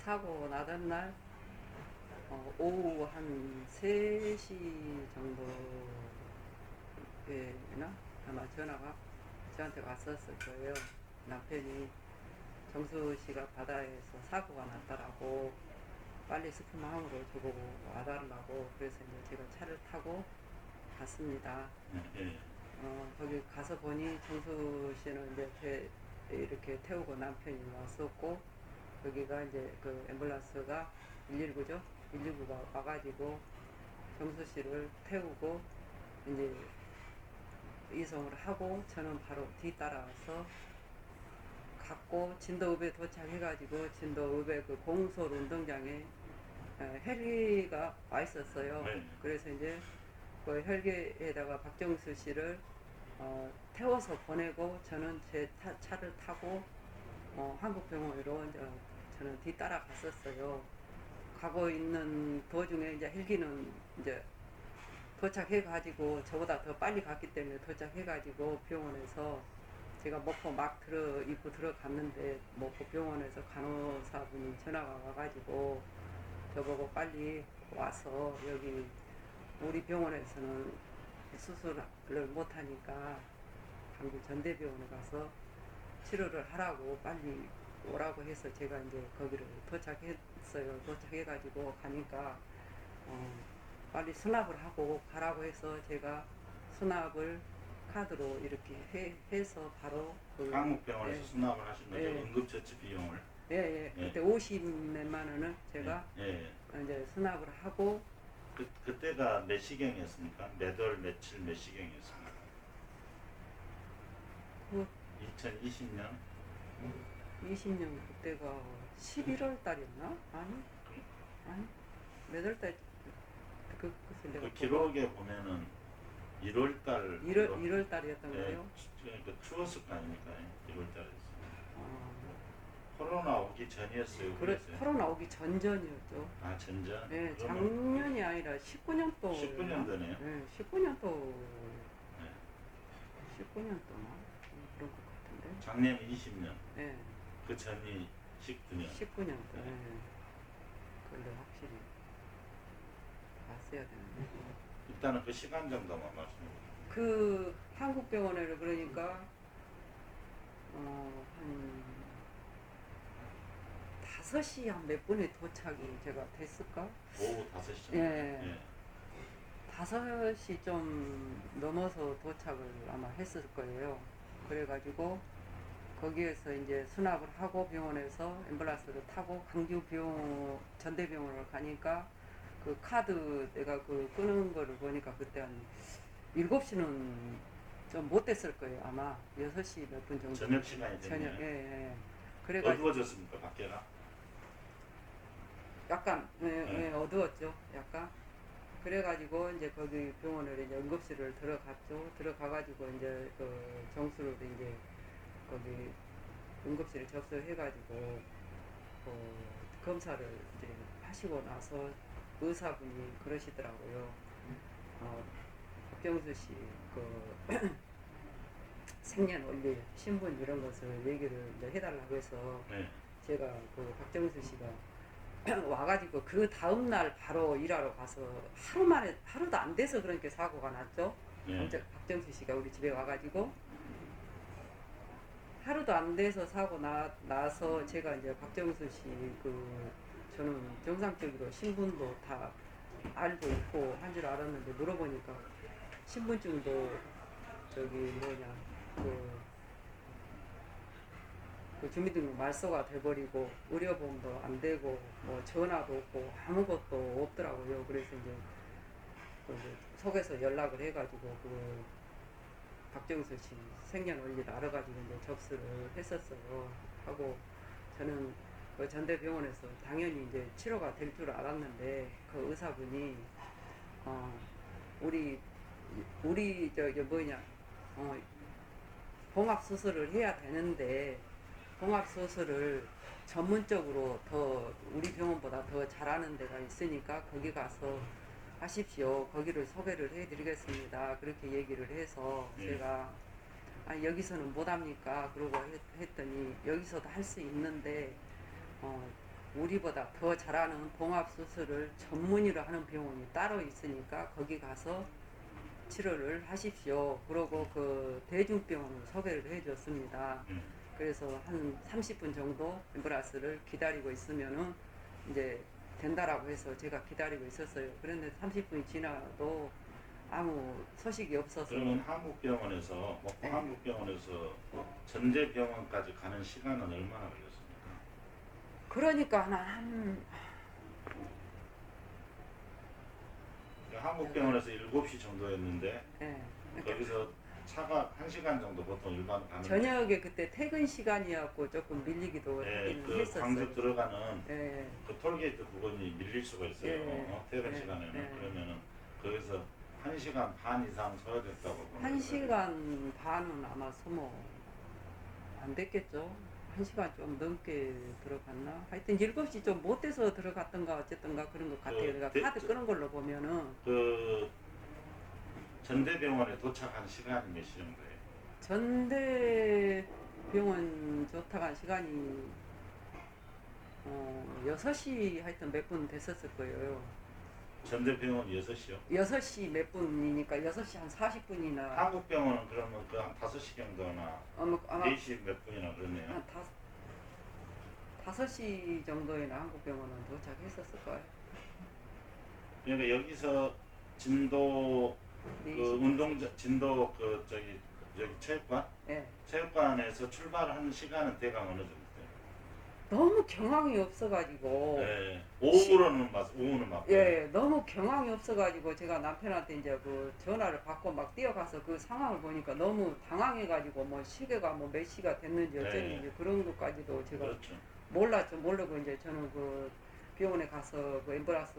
사고 나던 날 오후 한 3시 정도에나 아마 전화가 저한테 왔었을 거예요. 남편이 정수 씨가 바다에서 사고가 났다라고 빨리 스프마음으로 저보고 와달라고. 그래서 이제 제가 차를 타고 갔습니다. 예. 거기 가서 보니 정수 씨는 이제 이렇게 태우고 남편이 왔었고, 여기가 이제 그 앰뷸런스가 119죠. 119가 와가지고 정수 씨를 태우고 이제 이송을 하고, 저는 바로 뒤따라서 갔고, 진도읍에 도착해가지고 진도읍에 그 공설 운동장에 헬기가 와 있었어요. 네. 그래서 이제 그 헬기에다가 박정수 씨를 태워서 보내고, 저는 제 차를 타고 한국병원으로 이제 저는 뒤따라 갔었어요. 가고 있는 도중에 이제 헬기는 이제 도착해가지고, 저보다 더 빨리 갔기 때문에 도착해가지고 병원에서 제가 목포 막 입구 들어갔는데, 목포 병원에서 간호사분이 전화가 와가지고 저보고 빨리 와서 여기 우리 병원에서는 수술을 못하니까 강주 전대병원에 가서 치료를 하라고 빨리 오라고 해서, 제가 이제 거기를 도착했어요. 도착해가지고 가니까 빨리 수납을 하고 가라고 해서, 제가 수납을 카드로 이렇게 해서 바로 한국병원에서 예, 수납을 하신 거죠. 예. 응급처치 비용을. 예. 예. 그때 50몇만 원을 제가 예. 이제 수납을 하고. 그때가 몇 시경이었습니까? 몇 월 며칠 몇 시경이었습니까? 그 2020년 20년 그때가 11월 달이었나? 아니 몇 월 달? 그것을 내가 그 기록에 보면은 1월 달 1월 달이었던 예, 거예요. 그러니까 추웠을 거 아닙니까? 1월 달이었어요. 어, 코로나 오기 전이었어요. 그래, 그랬어요. 코로나 오기 전전이었죠. 아, 전전? 예, 그러면 작년이 아니라 19년도. 19년도네요. 예, 19년도. 네. 19년도나 그런 것 같은데. 작년 20년. 예, 그 전이 19년. 19년도. 네. 예. 그걸 확실히 봤어야 되는데. 일단은 그 시간 정도만 말씀해 주세요. 그 한국병원에를 그러니까 한 5시 한 몇 분에 도착이 제가 됐을까? 오후 5시. 예. 5시 좀 넘어서 도착을 아마 했을 거예요. 그래가지고 거기에서 이제 수납을 하고 병원에서 앰뷸런스를 타고 강주 전대병원을 가니까, 그 카드 내가 그 끄는 거를 보니까 그때 한 7시는 좀 못 됐을 거예요. 아마 6시 몇 분 정도. 저녁 시간이 됐네요. 저녁, 예. 그래가지고 어두워졌습니까, 밖에가? 약간 네. 어두웠죠. 약간. 그래가지고 이제 거기 병원을 이제 응급실을 들어갔죠. 들어가가지고 이제 그 정수를 이제 거기 응급실에 접수해가지고 검사를 이제 하시고 나서 의사분이 그러시더라고요. 박정수 씨 그 생년월일, 신분 이런 것을 얘기를 이제 해달라고 해서, 네. 제가 그 박정수 씨가 와가지고 그 다음날 바로 일하러 가서 하루도 안 돼서 그렇게 사고가 났죠. 네. 박정수 씨가 우리 집에 와가지고 하루도 안 돼서 사고 나서, 제가 이제 박정수 씨 저는 정상적으로 신분도 다 알고 있고 한 줄 알았는데, 물어보니까 신분증도 그 주민등록 말소가 돼버리고 의료보험도 안 되고 뭐 전화도 없고 아무것도 없더라고요. 그래서 이제 속에서 연락을 해가지고 그 박정수 씨 생년월일 알아가지고 이제 접수를 했었어요. 하고 저는 그 전대병원에서 당연히 이제 치료가 될 줄 알았는데, 그 의사분이 우리 봉합 수술을 해야 되는데, 봉합 수술을 전문적으로 더 우리 병원보다 더 잘하는 데가 있으니까 거기 가서 하십시오. 거기를 소개를 해드리겠습니다. 그렇게 얘기를 해서 제가 여기서는 못합니까? 그러고 했더니, 여기서도 할 수 있는데 우리보다 더 잘하는 봉합수술을 전문의로 하는 병원이 따로 있으니까 거기 가서 치료를 하십시오. 그러고 그 대중병원을 소개를 해줬습니다. 그래서 한 30분 정도 앰뷸런스를 기다리고 있으면은 이제 된다라고 해서 제가 기다리고 있었어요. 그런데 30분이 지나도 아무 소식이 없어서. 그러면 한국병원에서 먹고 네. 한국병원에서 전대병원까지 가는 시간은 얼마나 걸렸습니까? 그러니까 한 한국병원에서 7시 정도였는데 예. 그러니까 거기서 차가 1시간 정도 보통 일반 가는 저녁에 그때 퇴근 시간이었고 조금 밀리기도 예, 하기는 그 했었어요. 광주 들어가는 예. 그 톨게이트 부분이 밀릴 수가 있어요. 예. 퇴근 예. 시간에는 예. 그러면은 거기서 1시간 반 이상 서야 됐다고 보는 1시간 반은 아마 소모 안 됐겠죠. 1시간 좀 넘게 들어갔나? 하여튼 7시 좀 못 돼서 들어갔던가 어쨌든가 그런 것 같아요. 내가 카드 끄는 걸로 보면은 그 전대병원에 도착한 시간이 몇 시 정도예요? 전대병원 도착한 시간이 6시 하여튼 몇 분 됐었을 거예요. 전대병원 6시요? 6시 몇 분이니까 6시 한 40분이나 한국병원은 그러면 그 한 5시 정도나 아마 4시 몇 분이나 그러네요. 한 5시 정도에나 한국병원은 도착했었을 거예요. 그러니까 여기서 진도 그 4시. 운동장 진도 그 저기 체육관 예. 체육관에서 출발하는 시간은 대강 어느 정도 돼요? 너무 경황이 없어가지고 네. 오후는 맞고. 예, 너무 경황이 없어가지고 제가 남편한테 이제 그 전화를 받고 막 뛰어가서 그 상황을 보니까 너무 당황해가지고 뭐 시계가 뭐 몇 시가 됐는지 어쩐지 네. 그런 것까지도 제가 그렇죠. 모르고 이제 저는 그 병원에 가서 그 앰뷸런스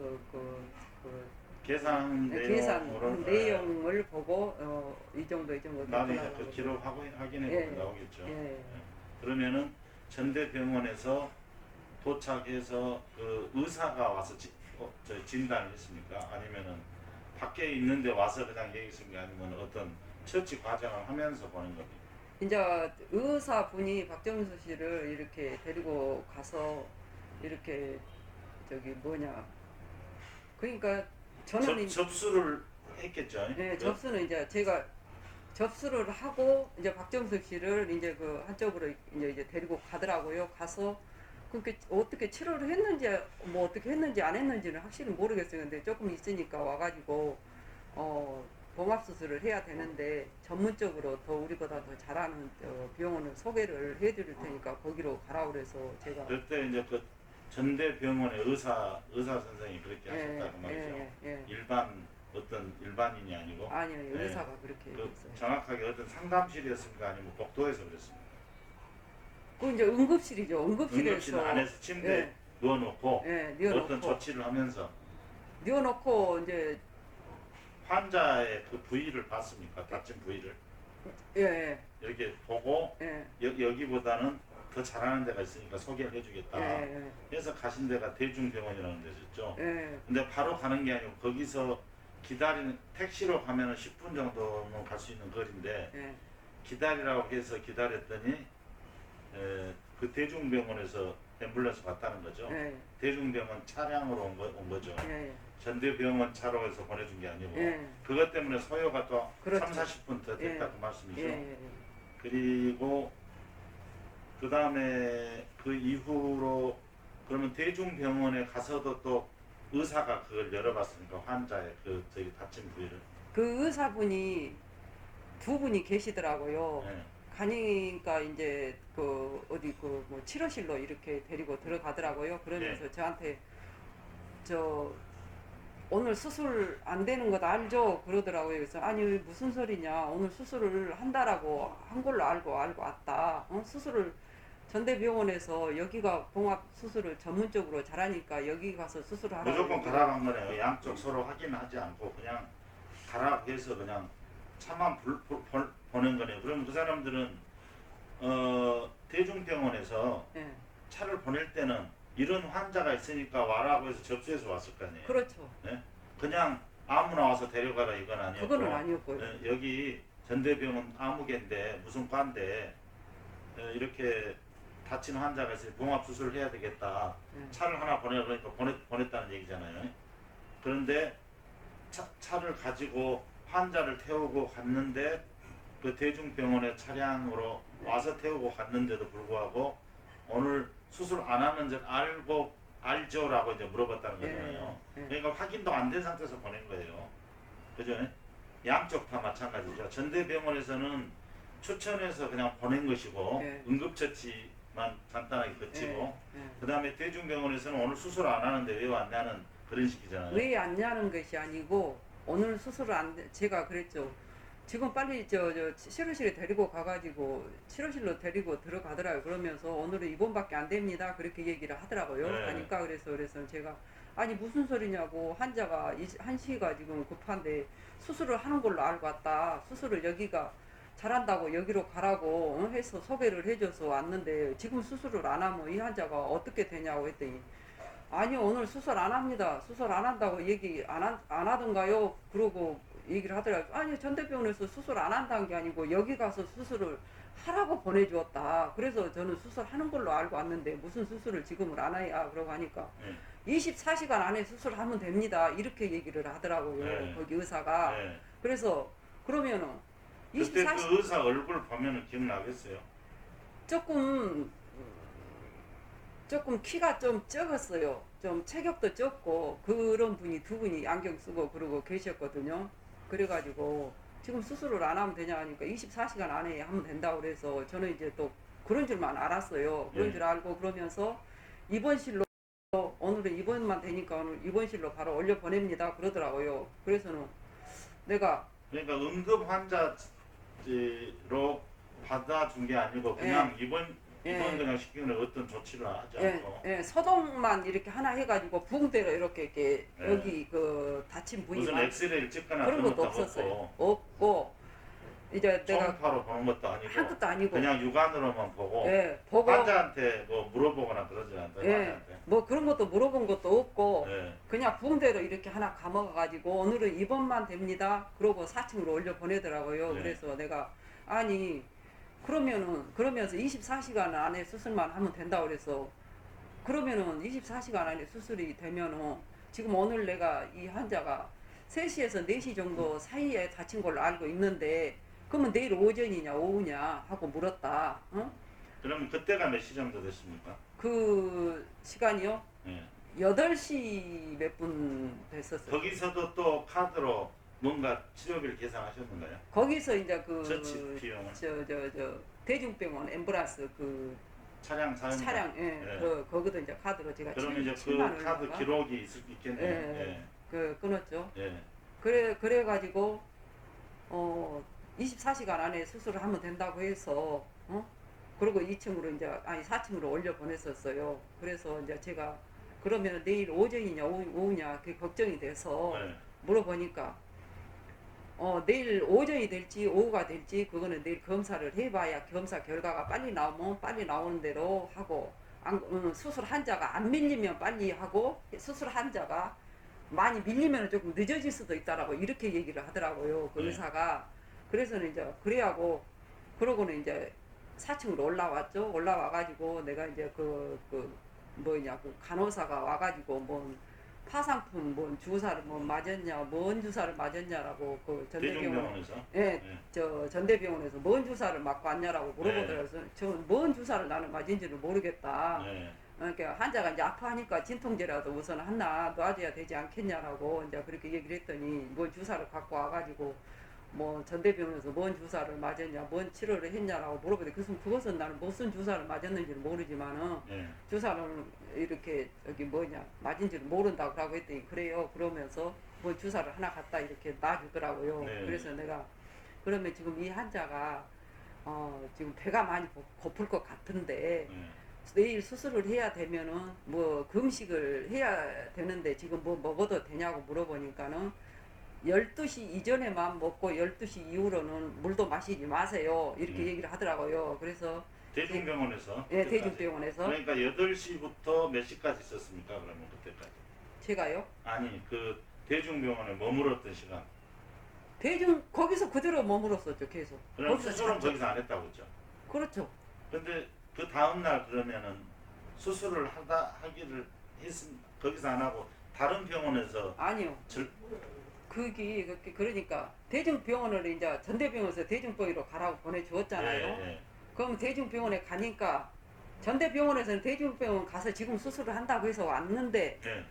계산 계산 내용으로 내용을 보고 이 정도 나중에 됐구나 그 기록 확인해 예. 보면 나오겠죠. 예. 그러면은 전대병원에서 도착해서 그 의사가 와서 저 진단을 했습니까? 아니면은 밖에 있는데 와서 그냥 얘기 했습니까? 아니면 어떤 처치 과정을 하면서 보는 겁니까? 이제 의사분이 박정수 씨를 이렇게 데리고 가서 이렇게 저기 뭐냐 그러니까 저는 접수를 했겠죠. 네, 접수는 이제 제가 접수를 하고 이제 박정수 씨를 이제 그 한쪽으로 이제 데리고 가더라고요. 가서 그렇게 어떻게 치료를 했는지 뭐 어떻게 했는지 안 했는지는 확실히 모르겠어요. 근데 조금 있으니까 와가지고 봉합 수술을 해야 되는데 전문적으로 더 우리보다 더 잘하는 병원을 소개를 해드릴 테니까 거기로 가라 그래서 제가 그때 이제 그 전대병원의 의사 선생이 그렇게 하셨다고 말이죠. 예. 어떤 일반인이 아니고 아니요 예. 의사가 그렇게 그 얘기했어요. 정확하게 어떤 상담실이었습니까? 아니면 복도에서 그랬습니까? 그 이제 응급실이죠. 응급실 응급실에서 안에서 침대에 예. 누워놓고 예, 어떤 뉘어놓고 조치를 하면서 이제 환자의 그 부위를 봤습니까? 다친 부위를 예. 이렇게 보고 예. 여기보다는 더 잘하는 데가 있으니까 소개를 해주겠다. 예. 그래서 가신 데가 대중병원이라는 데였죠. 예. 근데 바로 가는 게 아니고 거기서 기다리는 택시로 가면은 10분 정도는 갈 수 있는 거리인데 예. 기다리라고 해서 기다렸더니 그 대중병원에서 앰뷸런스 갔다는 거죠. 예. 대중병원 차량으로 온 거죠. 예. 전대병원 차로 해서 보내준 게 아니고 예. 그것 때문에 소요가 또 그렇죠. 30, 40분 더 됐다 예. 그 말씀이죠. 예. 그리고 그 다음에 그 이후로 그러면 대중병원에 가서도 또 의사가 그걸 열어봤으니까 환자의 그 저기 다친 부위를. 그 의사분이 두 분이 계시더라고요. 네. 가니까 이제 그 어디 그 뭐 치료실로 이렇게 데리고 들어가더라고요. 그러면서 네. 저한테 저 오늘 수술 안 되는 것 알죠? 그러더라고요. 그래서 아니 무슨 소리냐? 오늘 수술을 한다라고 한 걸로 알고 왔다. 수술을 전대병원에서 여기가 봉합 수술을 전문적으로 잘하니까 여기 가서 수술하라고. 무조건 가라고 한 거네요. 양쪽 서로 확인하지 않고 그냥 가라고 해서 그냥 차만 보낸 거네요. 그럼 그 사람들은 대중병원에서 예. 차를 보낼 때는 이런 환자가 있으니까 와라고 해서 접수해서 왔을 거 아니에요. 그렇죠. 네? 그냥 아무나 와서 데려가라 이건 아니었고. 그거는 아니었고요. 네, 여기 전대병원 아무개인데 무슨 과인데 이렇게 다친 환자가 있으니 봉합 수술을 해야 되겠다. 차를 하나 보내라 그러니까 보냈다는 얘기잖아요. 그런데 차를 가지고 환자를 태우고 갔는데 그 대중병원의 차량으로 와서 태우고 갔는데도 불구하고 오늘 수술 안 하는 줄 알죠라고 이제 물어봤다는 거잖아요. 그러니까 확인도 안 된 상태에서 보낸 거예요. 그죠? 양쪽 다 마찬가지죠. 전대병원에서는 추천해서 그냥 보낸 것이고 응급처치만 간단하게 거치고 그 다음에 대중병원에서는 오늘 수술 안 하는데 왜 왔냐는 그런 식이잖아요. 왜 왔냐는 것이 아니고 오늘 수술을 제가 그랬죠. 지금 빨리 저 치료실에 데리고 가가지고 치료실로 데리고 들어가더라고요. 그러면서 오늘은 입원밖에 안 됩니다. 그렇게 얘기를 하더라고요. 하니까 그래서 제가 아니 무슨 소리냐고 환자가 한시가 지금 급한데 수술을 하는 걸로 알고 왔다. 수술을 여기가 잘한다고 여기로 가라고 해서 소개를 해줘서 왔는데 지금 수술을 안 하면 이 환자가 어떻게 되냐고 했더니 아니요 오늘 수술 안 합니다. 수술 안 한다고 얘기 안 하던가요? 그러고 얘기를 하더라고요. 아니 전대병원에서 수술 안 한다는 게 아니고 여기 가서 수술을 하라고 보내주었다. 그래서 저는 수술하는 걸로 알고 왔는데 무슨 수술을 지금을 안 해야 그러고 하니까 24시간 안에 수술하면 됩니다. 이렇게 얘기를 하더라고요. 거기 의사가. 그래서 그러면은 그때 그 의사 얼굴 보면은 기억나겠어요? 조금 키가 좀 적었어요. 좀 체격도 적고 그런 분이 두 분이 안경 쓰고 그러고 계셨거든요. 그래가지고 지금 수술을 안 하면 되냐 하니까 24시간 안에 하면 된다고 그래서 저는 이제 또 그런 줄만 알았어요. 그런 줄 알고 그러면서 입원실로 오늘은 입원만 되니까 오늘 입원실로 바로 올려 보냅니다 그러더라고요. 그래서는 내가 그러니까 응급 환자로 받아준 게 아니고 그냥 입원 그냥 시키는 어떤 조치를 하지 않고 소독만 이렇게 하나 해가지고 부흥대로 이렇게 여기 그 다친 부위만 무슨 엑스레이를 찍거나 그런 것도 것도 없었어요. 없고 이제 내가 초음파로 보는 것도 아니고 한 것도 아니고 그냥 육안으로만 보고 보고 환자한테 뭐 물어보거나 그러지 않아요. 환자한테. 뭐 그런 것도 물어본 것도 없고 네. 그냥 부흥대로 이렇게 하나 감아가지고 오늘은 입원만 됩니다. 그러고 4층으로 올려 보내더라고요. 그래서 내가 아니 그러면서 24시간 안에 수술만 하면 된다고 그래서 그러면은 24시간 안에 수술이 되면은 지금 오늘 내가 이 환자가 3시에서 4시 정도 사이에 다친 걸로 알고 있는데 그러면 내일 오전이냐 오후냐 하고 물었다. 응? 그럼 그때가 몇 시 정도 됐습니까? 그 시간이요? 네. 8시 몇 분 됐었어요. 거기서도 또 카드로 뭔가 치료비를 계산하셨는가요? 거기서 이제 처치 비용은? 저 대중병원 앰뷸런스 그 차량 사용 거기도 이제 카드로 제가 그러면 이제 그 7만 원인가? 카드 기록이 있겠네요. 끊었죠. 예. 그래가지고 24시간 안에 수술을 하면 된다고 해서 그리고 2층으로 이제 4층으로 올려 보냈었어요. 그래서 이제 제가 그러면 내일 오전이냐 오후냐 그게 걱정이 돼서 물어보니까 내일 오전이 될지 오후가 될지 그거는 내일 검사를 해봐야 검사 결과가 빨리 나오면 빨리 나오는 대로 하고 수술 환자가 안 밀리면 빨리 하고 수술 환자가 많이 밀리면 조금 늦어질 수도 있다라고 이렇게 얘기를 하더라고요. 그 의사가. 그래서는 이제 그래하고 그러고는 이제 4층으로 올라왔죠. 올라와가지고 내가 이제 그 간호사가 와가지고 뭐 파상품 주사를 맞았냐 뭔 주사를 맞았냐라고 그 대중병원에서 저 전대병원에서 뭔 주사를 맞고 왔냐라고 물어보더라고요. 저는 뭔 주사를 나는 맞은지를 모르겠다. 그러니까 환자가 이제 아파하니까 진통제라도 우선 하나 놔줘야 되지 않겠냐라고 이제 그렇게 얘기를 했더니 뭔 주사를 갖고 와가지고 뭐 전대병원에서 뭔 주사를 맞았냐 뭔 치료를 했냐라고 물어보더니 그것은 나는 무슨 주사를 맞았는지는 모르지만은 주사를 이렇게 맞은지를 모른다고 했더니 그래요. 그러면서 뭐 주사를 하나 갖다 이렇게 놔주더라고요. 그래서 내가 그러면 지금 이 환자가 지금 배가 많이 고플 것 같은데 내일 수술을 해야 되면은 뭐 금식을 해야 되는데 지금 뭐 먹어도 되냐고 물어보니까는 12시 이전에만 먹고 12시 이후로는 물도 마시지 마세요. 이렇게 얘기를 하더라고요. 그래서 대중병원에서? 대중병원에서. 그러니까 8시부터 몇 시까지 있었습니까? 그러면 그때까지? 제가요? 아니 그 대중병원에 머물렀던 시간. 거기서 그대로 머물렀었죠. 계속. 그럼 수술은 거기서 안 했다고 했죠? 그렇죠. 근데 그 다음 날 그러면은 수술을 하기를 거기서 안 하고 다른 병원에서 아니요. 절, 그러니까 대중병원을 이제 전대병원에서 대중병원으로 가라고 보내주었잖아요. 예. 그럼 대중병원에 가니까 전대병원에서는 대중병원 가서 지금 수술을 한다고 해서 왔는데 예.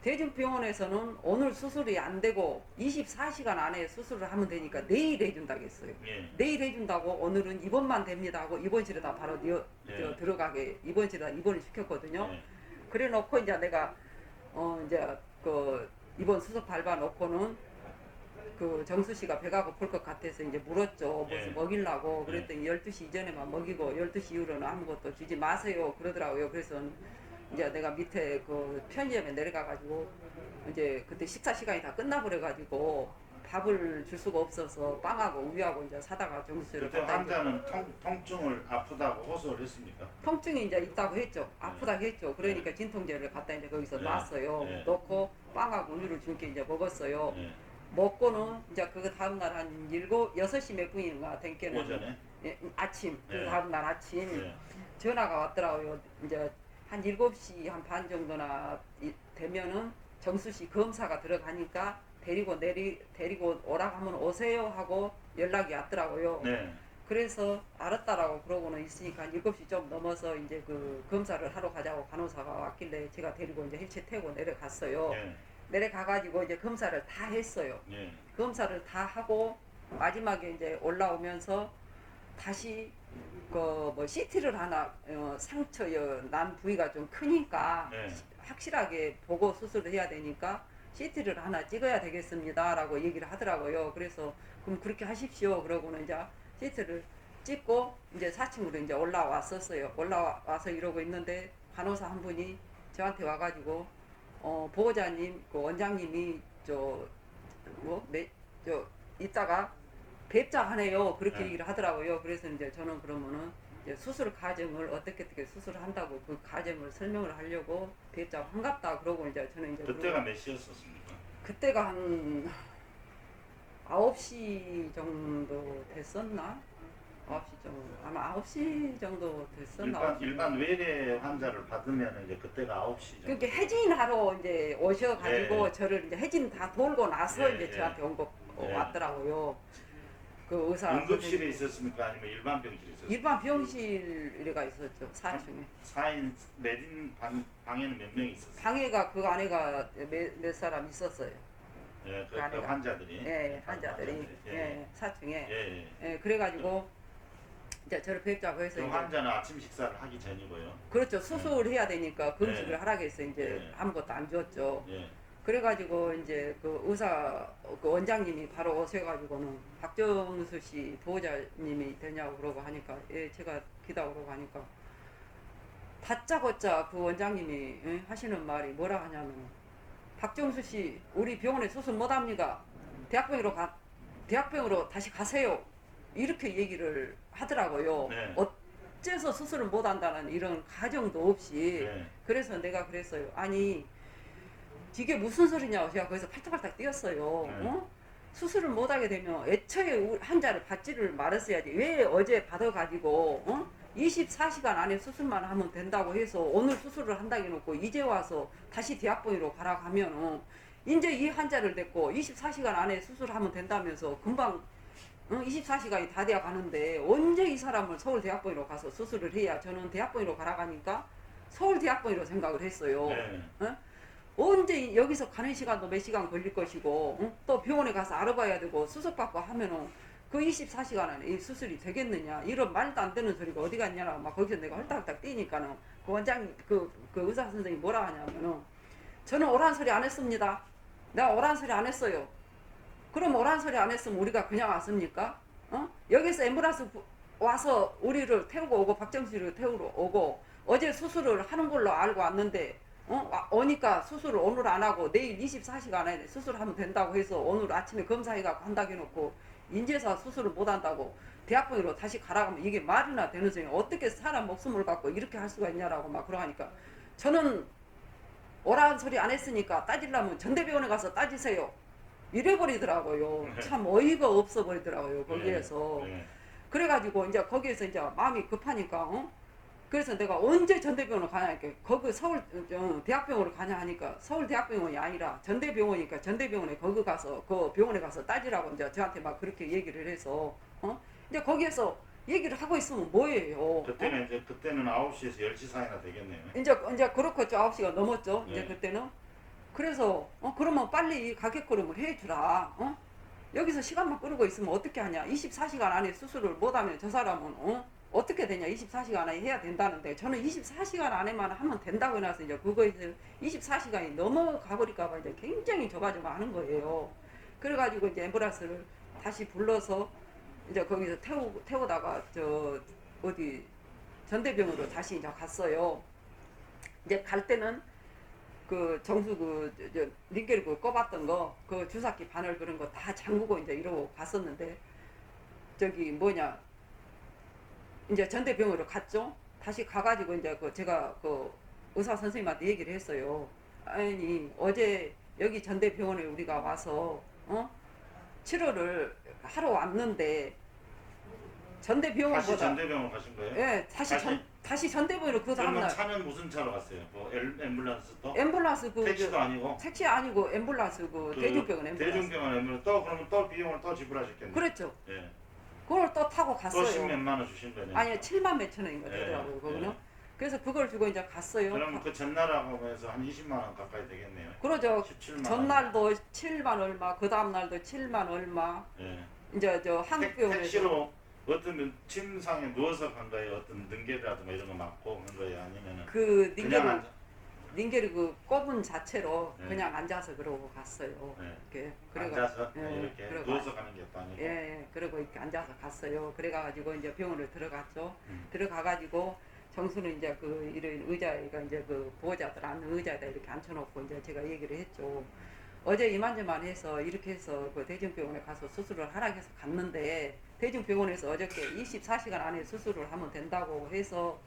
대중병원에서는 오늘 수술이 안 되고 24시간 안에 수술을 하면 되니까 내일 해준다고 했어요. 예. 내일 해준다고 오늘은 입원만 됩니다 하고 입원실에다 바로 예. 들어가게 입원실에다 입원을 시켰거든요. 예. 그래 놓고 이제 내가 이제 그 입원 수속 밟아 놓고는 그 정수 씨가 배가 고플 것 같아서 이제 물었죠. 무슨 예. 먹이려고 그랬더니 12시 이전에만 먹이고 12시 이후로는 아무것도 주지 마세요 그러더라고요. 그래서 이제 내가 밑에 그 편의점에 내려가 가지고 이제 그때 식사 시간이 다 끝나버려 가지고 밥을 줄 수가 없어서 빵하고 우유하고 이제 사다가 정수 씨를 그때 갖다 줘. 환자는 통증을 아프다고 호소를 했습니까? 통증이 이제 있다고 했죠. 아프다고 했죠. 그러니까 진통제를 갖다 이제 거기서 네. 놨어요. 네. 넣고 빵하고 우유를 줄게 이제 먹었어요. 예. 먹고는 이제 그 다음날 한 6시 몇 분인가 된께는 오전에 예, 아침 그 네. 다음날 아침 예. 전화가 왔더라고요. 이제 한 7시 한 반 정도나 되면은 정수 씨 검사가 들어가니까 데리고 오라고 하면 오세요 하고 연락이 왔더라고요. 네. 그래서 알았다라고 그러고는 있으니까 한 7시 좀 넘어서 이제 그 검사를 하러 가자고 간호사가 왔길래 제가 데리고 이제 헬체 태고 내려갔어요. 예. 내려가가지고 이제 검사를 다 했어요. 예. 검사를 다 하고 마지막에 이제 올라오면서 다시 그 뭐 CT를 하나 상처 난 부위가 좀 크니까 네. 확실하게 보고 수술을 해야 되니까 CT를 하나 찍어야 되겠습니다라고 얘기를 하더라고요. 그래서 그럼 그렇게 하십시오. 그러고는 이제 CT를 찍고 이제 4층으로 이제 올라왔었어요. 올라와서 이러고 있는데 간호사 한 분이 저한테 와가지고 보호자님 그 원장님이 이따가 뵙자 하네요. 그렇게 네. 얘기를 하더라고요. 그래서 이제 저는 그러면은 이제 수술 과정을 어떻게 수술을 한다고 그 과정을 설명을 하려고 뵙자 반갑다 그러고 이제 저는 이제 그때가 몇 시였었습니까? 그때가 한 9시 정도 됐었나? 9시 정도 아마 9시 정도 됐었나? 일반 외래 환자를 받으면 이제 그때가 9시 정도. 그러니까 해진하러 이제 오셔가지고 예. 저를 이제 해진 다 돌고 나서 예, 이제 예. 저한테 예. 왔더라고요. 그 의사 응급실에 있었습니까? 아니면 일반 병실에 있었습니까? 일반 병실에가 있었죠. 4층에. 4인 내린 방에는 몇 명이 있었어요? 방해가 그 안에가 몇 사람 있었어요. 예, 그 안에가. 환자들이. 예, 환자들이. 예, 4층에. 예. 예, 그래가지고 이제 저를 뵙자고 해서 그 이제 환자는 아침 식사를 하기 전이고요. 그렇죠. 수술을 해야 되니까 금식을 예. 하라고 해서 이제 예. 아무것도 안 줬죠. 예. 그래가지고 이제 그 의사 그 원장님이 바로 오셔가지고는 박정수 씨 보호자님이 되냐고 그러고 하니까 예 제가 기다 그러고 하니까 다짜고짜 그 원장님이 하시는 말이 뭐라 하냐면 박정수 씨 우리 병원에 수술 못합니다. 대학병으로 다시 가세요. 이렇게 얘기를 하더라고요. 네. 어째서 수술을 못한다는 이런 가정도 없이 네. 그래서 내가 그랬어요. 아니 이게 무슨 소리냐고 제가 거기서 팔딱팔딱 뛰었어요. 네. 수술을 못하게 되면 애초에 환자를 받지를 말았어야지. 왜 어제 받아가지고 24시간 안에 수술만 하면 된다고 해서 오늘 수술을 한다고 해놓고 이제 와서 다시 대학병으로 가라고 하면 이제 이 환자를 데리고 24시간 안에 수술하면 된다면서 금방 24시간이 다 돼야 가는데 언제 이 사람을 서울대학병으로 가서 수술을 해야 저는 대학병으로 가라고 하니까 서울대학병으로 생각을 했어요. 네. 언제 여기서 가는 시간도 몇 시간 걸릴 것이고 또 병원에 가서 알아봐야 되고 수술받고 하면은 그 24시간 안에 이 수술이 되겠느냐 이런 말도 안 되는 소리가 어디 갔냐라고 막 거기서 내가 헐떡헐떡 뛰니까는 그 원장 그 의사 선생님이 뭐라 하냐면은 저는 옳은 소리 안 했습니다. 내가 옳은 소리 안 했어요. 그럼 옳은 소리 안 했으면 우리가 그냥 왔습니까? 여기서 앰뷸런스 와서 우리를 태우고 오고 박정수를 태우러 오고 어제 수술을 하는 걸로 알고 왔는데 오니까 수술을 오늘 안 하고 내일 24시간 안에 수술하면 된다고 해서 오늘 아침에 검사해갖고 한다고 해놓고 인제서 수술을 못 한다고 대학병으로 다시 가라고 하면 이게 말이나 되는 소리 어떻게 사람 목숨을 갖고 이렇게 할 수가 있냐라고 막 그러니까 저는 오라는 소리 안 했으니까 따지려면 전대병원에 가서 따지세요. 이래버리더라고요. 참 어이가 없어 버리더라고요 거기에서. 네. 그래가지고 이제 거기에서 이제 마음이 급하니까 그래서 내가 언제 전대병원을 가냐 하니까 거기 서울 대학병원을 가냐 하니까 서울 대학병원이 아니라 전대병원이니까 전대병원에 거기 가서 그 병원에 가서 따지라고 이제 저한테 막 그렇게 얘기를 해서 근데 거기에서 얘기를 하고 있으면 뭐예요? 그때는 이제 그때는 9시에서 10시 사이나 되겠네요. 이제 그렇겠죠. 9시가 넘었죠. 네. 이제 그때는. 그래서 그러면 빨리 이 가격 걸음을 해주라. 여기서 시간만 끌고 있으면 어떻게 하냐? 24시간 안에 수술을 못하면 저 사람은 어떻게 되냐? 24시간 안에 해야 된다는데 저는 24시간 안에만 하면 된다고 해놔서 이제 그거에서 24시간이 넘어가 버릴까봐 이제 굉장히 조바조바하는 거예요. 그래가지고 이제 앰뷸런스를 다시 불러서 이제 거기서 태우다가 저 어디 전대병으로 다시 이제 갔어요. 이제 갈 때는 그 정수 링겔 꼽았던 거 그 주사기 바늘 그런 거 다 잠그고 이제 이러고 갔었는데 저기 뭐냐 이제 전대병으로 갔죠. 다시 가가지고 이제 제가 의사 선생님한테 얘기를 했어요. 아니 어제 여기 전대병원에 우리가 와서 치료를 하러 왔는데 다시 전대병원보다 전대병원 가신 거예요? 예 다시 전대병원으로 그 그러면 다음날 차는 무슨 차로 갔어요? 뭐 앰뷸런스 또? 앰뷸런스 택시도 아니고? 택시 아니고 앰뷸런스 대중병원 앰뷸런스 대중병원 앰뷸런스 또 그러면 또 비용을 또 지불하셨겠네요. 그랬죠. 예. 그걸 또 타고 또 갔어요. 10몇만 원 주신 거네요. 아니 7만 몇천 원인가 예, 되더라고요. 거기는. 예. 그래서 그걸 주고 이제 갔어요. 그러면 그 전날하고 해서 한 20만 원 가까이 되겠네요. 그러죠. 17만 원. 전날도 7만 얼마, 그 다음 날도 7만 얼마. 예. 이제 저 한국병원에서 택시로 어떤 침상에 누워서 간 거예요? 어떤 능계라든가 이런 거 맞고 간 거예요? 아니면은 그 그냥 앉아? 닌게를 그 꼽은 자체로 예. 그냥 앉아서 그러고 갔어요. 예. 이렇게 앉아서 예, 이렇게 그러고 누워서 가는 게 또 아니고. 예, 그러고 이렇게 앉아서 갔어요. 그래가지고 이제 병원을 들어갔죠. 음. 들어가가지고 정수는 이제 그 이런 의자가 이제 그 보호자들 앉는 의자에다 이렇게 앉혀놓고 이제 제가 얘기를 했죠. 어제 이만저만 해서 이렇게 해서 그 대중병원에 가서 수술을 하라고 해서 갔는데 대중병원에서 어저께 24시간 안에 수술을 하면 된다고 해서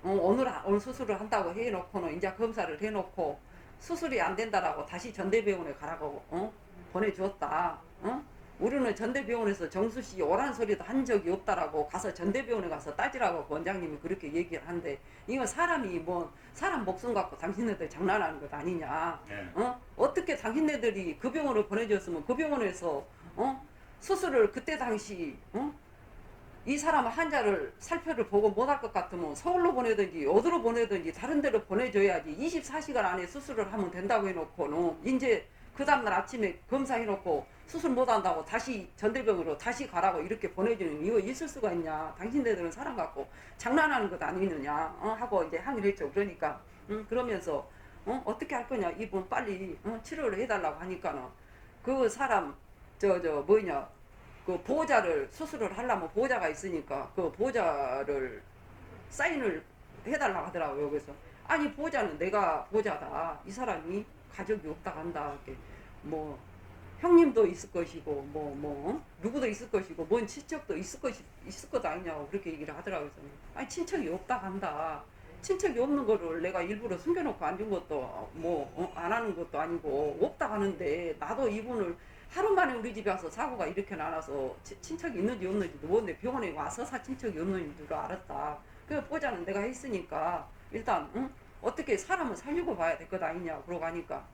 오늘 수술을 한다고 해놓고는 이제 검사를 해놓고 수술이 안 된다라고 다시 전대병원에 가라고 보내주었다. 우리는 전대병원에서 정수씨 오란 소리도 한 적이 없다라고 가서 전대병원에 가서 따지라고 원장님이 그렇게 얘기를 하는데 이건 사람이 뭐 사람 목숨 갖고 당신네들 장난하는 것 아니냐. 예. 어떻게 당신네들이 그 병원을 보내줬으면 그 병원에서 수술을 그때 당시 이 사람 환자를 살펴를 보고 못할 것 같으면 서울로 보내든지 어디로 보내든지 다른 데로 보내줘야지. 24시간 안에 수술을 하면 된다고 해놓고는 이제 그 다음날 아침에 검사해놓고 수술 못한다고 다시 전대병으로 다시 가라고 이렇게 보내주는 이거 있을 수가 있냐. 당신네들은 사람 갖고 장난하는 것 아니느냐 하고 이제 항의를 했죠. 그러니까 그러면서 어떻게 할 거냐. 이분 빨리 치료를 해달라고 하니까는 그 사람 뭐냐 그 보호자를 수술을 하려면 보호자가 있으니까 그 보호자를 사인을 해달라고 하더라고요. 그래서 아니 보호자는 내가 보호자다. 이 사람이 가족이 없다 간다. 이렇게 뭐 형님도 있을 것이고 뭐 누구도 있을 것이고 뭔 친척도 있을 것 아니냐고 그렇게 얘기를 하더라고요. 그래서 아니 친척이 없다 간다. 친척이 없는 거를 내가 일부러 숨겨놓고 안 준 것도 뭐 안 하는 것도 아니고 없다 하는데 나도 이분을 하루 만에 우리 집에 와서 사고가 이렇게 나서 친척이 있는지 없는지도 모르는데 병원에 와서 친척이 없는 줄 알았다. 그 보자는 내가 했으니까 일단 어떻게 사람을 살리고 봐야 될 것 아니냐 그러고 하니까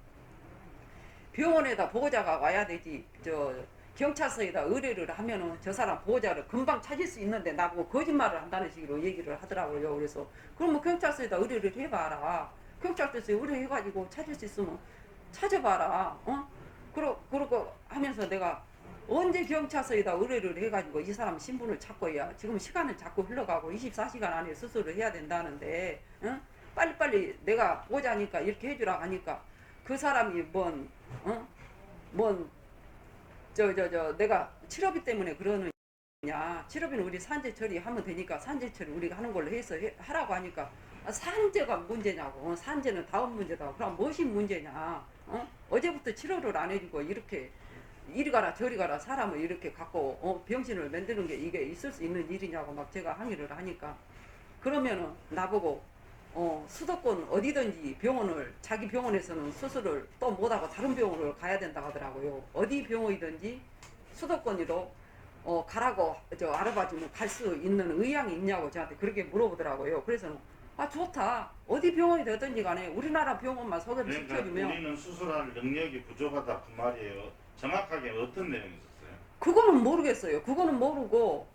병원에다 보호자가 와야 되지. 경찰서에다 의뢰를 하면은 저 사람 보호자를 금방 찾을 수 있는데 나보고 거짓말을 한다는 식으로 얘기를 하더라고요. 그래서 그럼 경찰서에다 의뢰를 해봐라. 경찰서에 의뢰해가지고 찾을 수 있으면 찾아봐라. 그러고 하면서 내가 언제 경찰서에다 의뢰를 해가지고 이 사람 신분을 찾고야 지금 시간을 자꾸 흘러가고 24시간 안에 수술을 해야 된다는데 빨리빨리 내가 보자니까 이렇게 해주라 하니까 그 사람이 내가 치료비 때문에 그러느냐. 치료비는 우리 산재 처리하면 되니까 산재 처리 우리가 하는 걸로 해서 하라고 하니까 산재가 문제냐고. 산재는 다음 문제다. 그럼 무엇이 문제냐. 어제부터 치료를 안 해주고 이렇게 이리 가라 저리 가라 사람을 이렇게 갖고 병신을 만드는 게 이게 있을 수 있는 일이냐고 막 제가 항의를 하니까 그러면은 나보고 수도권 어디든지 병원을 자기 병원에서는 수술을 또 못하고 다른 병원을 가야 된다고 하더라고요. 어디 병원이든지 수도권으로 가라고 알아봐주면 갈 수 있는 의향이 있냐고 저한테 그렇게 물어보더라고요. 그래서 아 좋다. 어디 병원이 되든지 간에 우리나라 병원만 소개를 그러니까 시켜주면 우리는 수술할 능력이 부족하다 그 말이에요. 정확하게 어떤 내용이 있었어요? 그거는 모르겠어요. 그거는 모르고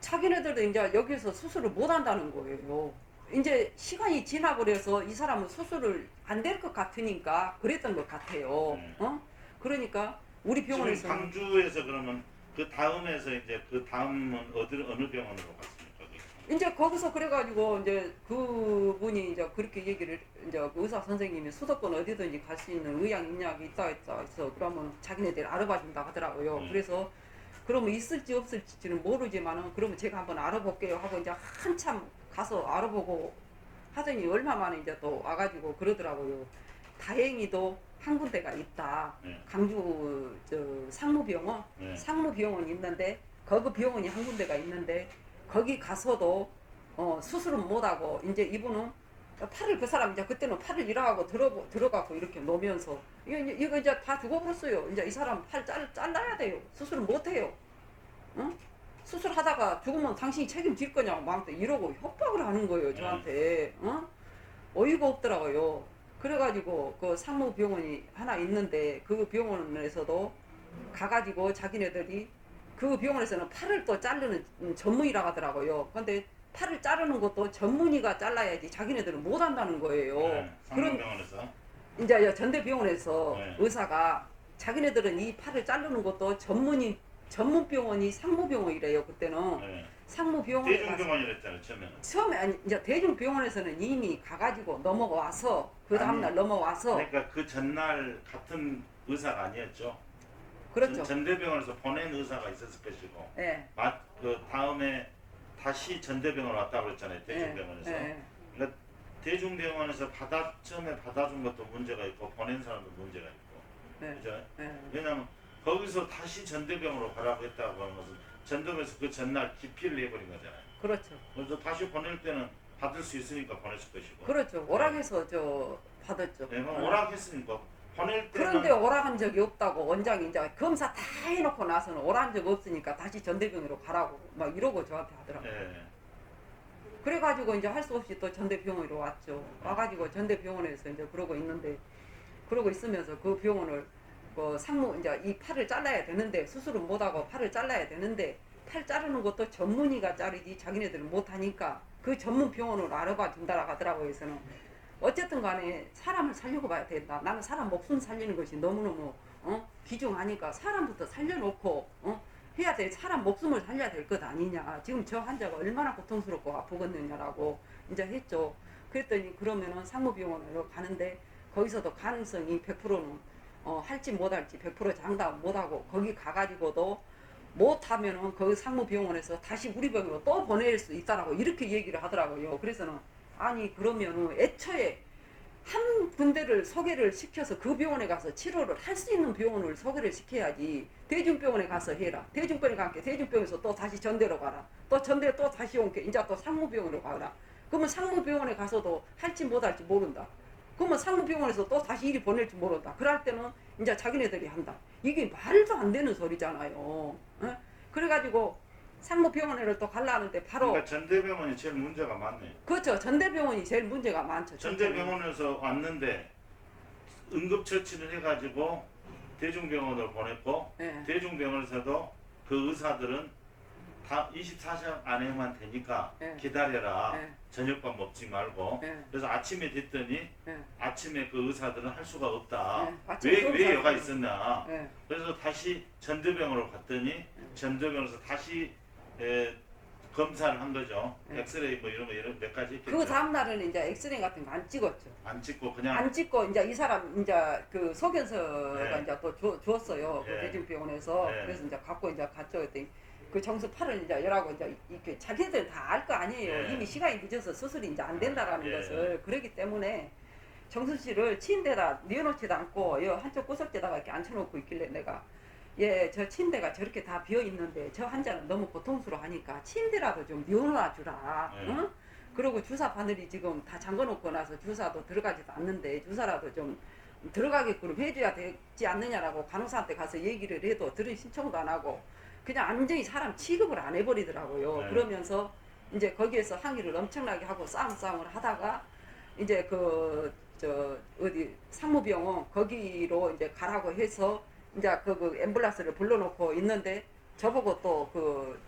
자기네들도 이제 여기서 수술을 못 한다는 거예요. 이제 시간이 지나버려서 이 사람은 수술을 안 될 것 같으니까 그랬던 것 같아요. 네. 그러니까 우리 지금 병원에서 광주에서 그러면 그 다음에서 이제 그 다음은 어느 병원으로 갔습니까? 거기서? 이제 거기서 그래가지고 이제 그분이 이제 그렇게 얘기를 이제 그 의사 선생님이 수도권 어디든지 갈 수 있는 의학 인약이 있다 해서 그러면 자기네들 알아봐 준다 하더라고요. 그래서 그러면 있을지 없을지는 모르지만은 그러면 제가 한번 알아볼게요 하고 이제 한참 가서 알아보고 하더니 얼마 만에 이제 또 와가지고 그러더라고요. 다행히도 한 군데가 있다. 네. 강주 상무병원, 네. 상무병원이 있는데 거기 병원이 한 군데가 있는데 거기 가서도 수술은 못하고 이제 이분은 팔을 그 사람 이제 그때는 팔을 일하고 들어가고 이렇게 놓으면서 이거 이제 다 죽어버렸어요. 이제 이 사람 팔 잘라야 돼요. 수술은 못해요. 응? 수술하다가 죽으면 당신이 책임질 거냐고 막 이러고 협박을 하는 거예요 저한테. 어이가 없더라고요. 그래가지고 그 상무병원이 하나 있는데 그 병원에서도 가가지고 자기네들이 그 병원에서는 팔을 또 자르는 전문이라고 하더라고요. 근데 팔을 자르는 것도 전문의가 잘라야지 자기네들은 못 한다는 거예요. 네. 그런 상무병원에서 이제 전대병원에서 네. 의사가 자기네들은 이 팔을 자르는 것도 전문병원이 상무병원이래요. 그때는 네. 상무병원에 가서 대중병원이랬잖아요 처음에는. 처음에 아니 이제 대중병원에서는 이미 가가지고 넘어와서 그 다음날 아니, 넘어와서 그러니까 그 전날 같은 의사가 아니었죠. 그렇죠. 전대병원에서 보낸 의사가 있었을 것이고 예. 그 다음에 다시 전대병원 왔다고 그랬잖아요. 대중병원에서. 예. 그러니까 대중병원에서 처음에 받아준 것도 문제가 있고 보낸 사람도 문제가 있고. 예. 그죠? 예. 왜냐면 거기서 다시 전대병원으로 가라고 했다고 하는 것은 전대병원에서 그 전날 기피를 해버린 거잖아요. 그렇죠. 그래서 다시 보낼 때는 받을 수 있으니까 보냈을 것이고. 그렇죠. 오락해서 받았죠. 네, 그럼 오락했으니까 보낼 때는. 그런데 오락한 적이 없다고 원장이 이제 검사 다 해놓고 나서는 오락한 적 없으니까 다시 전대병원으로 가라고 막 이러고 저한테 하더라고요. 네. 그래가지고 이제 할 수 없이 또 전대병원으로 왔죠. 와가지고 전대병원에서 이제 그러고 있는데 그러고 있으면서 그 병원을 상무 이제 이 팔을 잘라야 되는데 수술은 못하고 팔을 잘라야 되는데 팔 자르는 것도 전문의가 자르지 자기네들은 못하니까 그 전문 병원으로 알아봐 준다라고 하더라고요. 그래서는 어쨌든 간에 사람을 살리고 봐야 된다. 나는 사람 목숨 살리는 것이 너무너무 귀중하니까 사람부터 살려놓고 해야 돼. 사람 목숨을 살려야 될 것 아니냐. 지금 저 환자가 얼마나 고통스럽고 아프겠느냐라고 이제 했죠. 그랬더니 그러면은 상무병원으로 가는데 거기서도 가능성이 100%는 할지 못할지 100% 장담 못하고 거기 가가지고도 못하면은 거기 상무병원에서 다시 우리 병원으로 또 보낼 수 있다라고 이렇게 얘기를 하더라고요. 그래서는 아니 그러면은 애초에 한 군데를 소개를 시켜서 그 병원에 가서 치료를 할 수 있는 병원을 소개를 시켜야지. 대중병원에 가서 해라. 대중병원에 가니까 대중병원에서 또 다시 전대로 가라. 또 전대 또 다시 온게 이제 또 상무병원으로 가라. 그러면 상무병원에 가서도 할지 못할지 모른다. 그러면 상무병원에서 또 다시 이리 보낼지 모른다. 그럴 때는 이제 자기네들이 한다. 이게 말도 안 되는 소리잖아요. 그래가지고 상무병원을 또 가려는데 바로 그러니까 전대병원이 제일 문제가 많네요. 그렇죠. 전대병원이 제일 문제가 많죠. 전대병원에서 왔는데 응급처치를 해가지고 대중병원을 보냈고 예. 대중병원에서도 그 의사들은 다 24시간 안에만 되니까 예. 기다려라. 예. 저녁밥 먹지 말고. 예. 그래서 아침에 됐더니 예. 아침에 그 의사들은 할 수가 없다. 예. 아침 왜 수업을 여가 하고. 있었냐. 예. 그래서 다시 전대병원으로 갔더니 전대병원에서 다시 검사를 한 거죠. 예. 엑스레이 뭐 이런 거 몇 가지 있겠죠. 그 다음 날은 이제 엑스레이 같은 거 안 찍었죠. 안 찍고 그냥 안 찍고 이제 이 사람 이제 그 소견서가 예. 이제 또 줬어요. 그 예. 대중병원에서. 예. 그래서 이제 갖고 이제 갔죠. 그랬더니 그 정수 팔을 이제 열하고 이제 이렇게 자기들 다 알 거 아니에요. 예. 이미 시간이 늦어서 수술이 이제 안 된다라는 예. 것을. 그렇기 때문에 정수 씨를 침대에다 뉘어놓지도 않고 여 한쪽 구석에다가 이렇게 앉혀놓고 있길래 내가 저 침대가 저렇게 다 비어 있는데 저 환자는 너무 고통스러워하니까 침대라도 좀 뉘어놔 주라. 예. 응? 그리고 주사 바늘이 지금 다 잠궈놓고 나서 주사도 들어가지도 않는데 주사라도 좀 들어가게끔 해줘야 되지 않느냐라고 간호사한테 가서 얘기를 해도 들은 신청도 안 하고 그냥 완전히 사람 취급을 안 해버리더라고요. 네. 그러면서 이제 거기에서 항의를 엄청나게 하고 싸움을 하다가 이제 어디 상무병원 거기로 이제 가라고 해서 이제 그 앰뷸런스를 불러놓고 있는데 저보고 또 그